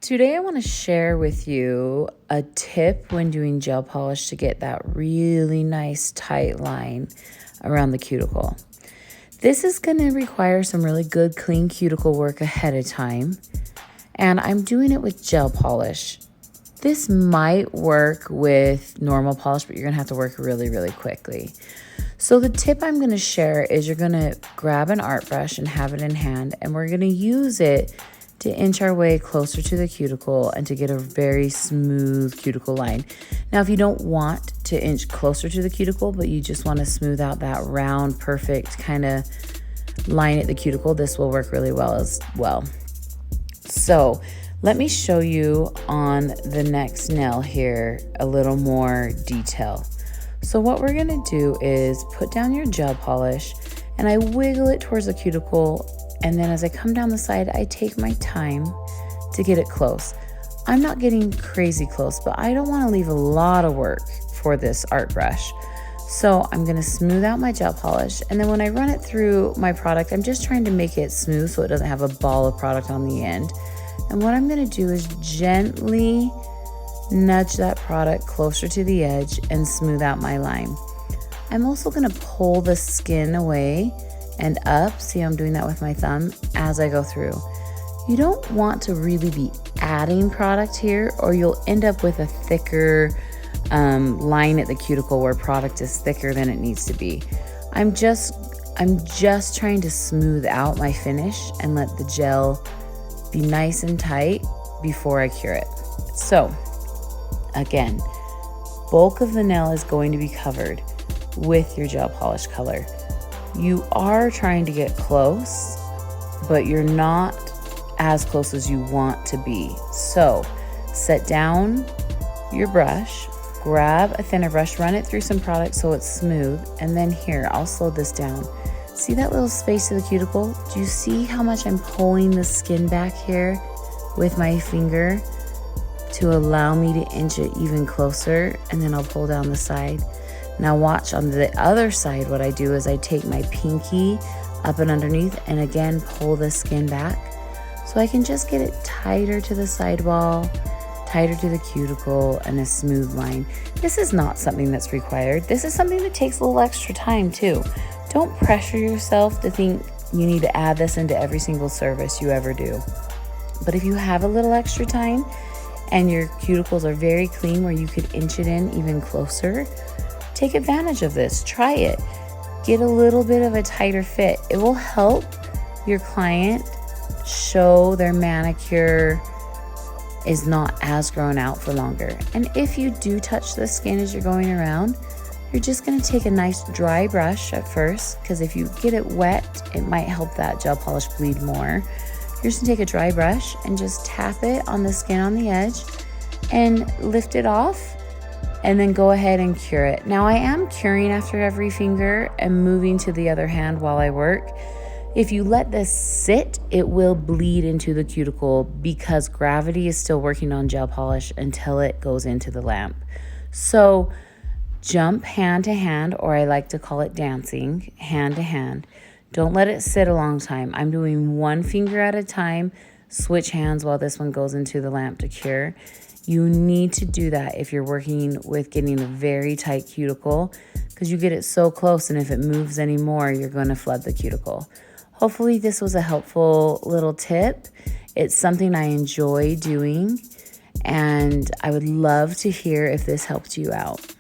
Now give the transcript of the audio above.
Today I want to share with you a tip when doing gel polish to get that really nice tight line around the cuticle. This is going to require some really good clean cuticle work ahead of time, and I'm doing it with gel polish. This might work with normal polish, but you're going to have to work really, really quickly. So the tip I'm going to share is you're going to grab an art brush and have it in hand, and we're going to use it to inch our way closer to the cuticle and to get a very smooth cuticle line. Now, if you don't want to inch closer to the cuticle, but you just want to smooth out that round, perfect kind of line at the cuticle, this will work really well as well. So let me show you on the next nail here a little more detail. So what we're gonna do is put down your gel polish and I wiggle it towards the cuticle, and then as I come down the side, I take my time to get it close. I'm not getting crazy close, but I don't want to leave a lot of work for this art brush. So I'm going to smooth out my gel polish, and then when I run it through my product, I'm just trying to make it smooth so it doesn't have a ball of product on the end. And what I'm going to do is gently nudge that product closer to the edge and smooth out my line. I'm also going to pull the skin away and up. See how I'm doing that with my thumb as I go through. You don't want to really be adding product here, or you'll end up with a thicker line at the cuticle where product is thicker than it needs to be. I'm just trying to smooth out my finish and let the gel be nice and tight before I cure it. So again, bulk of the nail is going to be covered with your gel polish color. You are trying to get close, but you're not as close as you want to be. So set down your brush, grab a thinner brush, run it through some product so it's smooth, and then here, I'll slow this down. See that little space of the cuticle? Do you see how much I'm pulling the skin back here with my finger to allow me to inch it even closer? And then I'll pull down the side. Now watch on the other side. What I do is I take my pinky up and underneath and again pull the skin back so I can just get it tighter to the sidewall, tighter to the cuticle, and a smooth line. This is not something that's required. This is something that takes a little extra time too. Don't pressure yourself to think you need to add this into every single service you ever do. But if you have a little extra time and your cuticles are very clean where you could inch it in even closer, take advantage of this. Try it. Get a little bit of a tighter fit. It will help your client show their manicure is not as grown out for longer. And if you do touch the skin as you're going around, you're just going to take a nice dry brush at first, because if you get it wet, it might help that gel polish bleed more. You're just going to take a dry brush and just tap it on the skin on the edge and lift it off, and then go ahead and cure it. Now I am curing after every finger and moving to the other hand while I work. If you let this sit, it will bleed into the cuticle because gravity is still working on gel polish until it goes into the lamp. So jump hand to hand, or I like to call it dancing, hand to hand. Don't let it sit a long time. I'm doing one finger at a time, switch hands while this one goes into the lamp to cure. You need to do that if you're working with getting a very tight cuticle, because you get it so close, and if it moves anymore, you're going to flood the cuticle. Hopefully this was a helpful little tip. It's something I enjoy doing, and I would love to hear if this helped you out.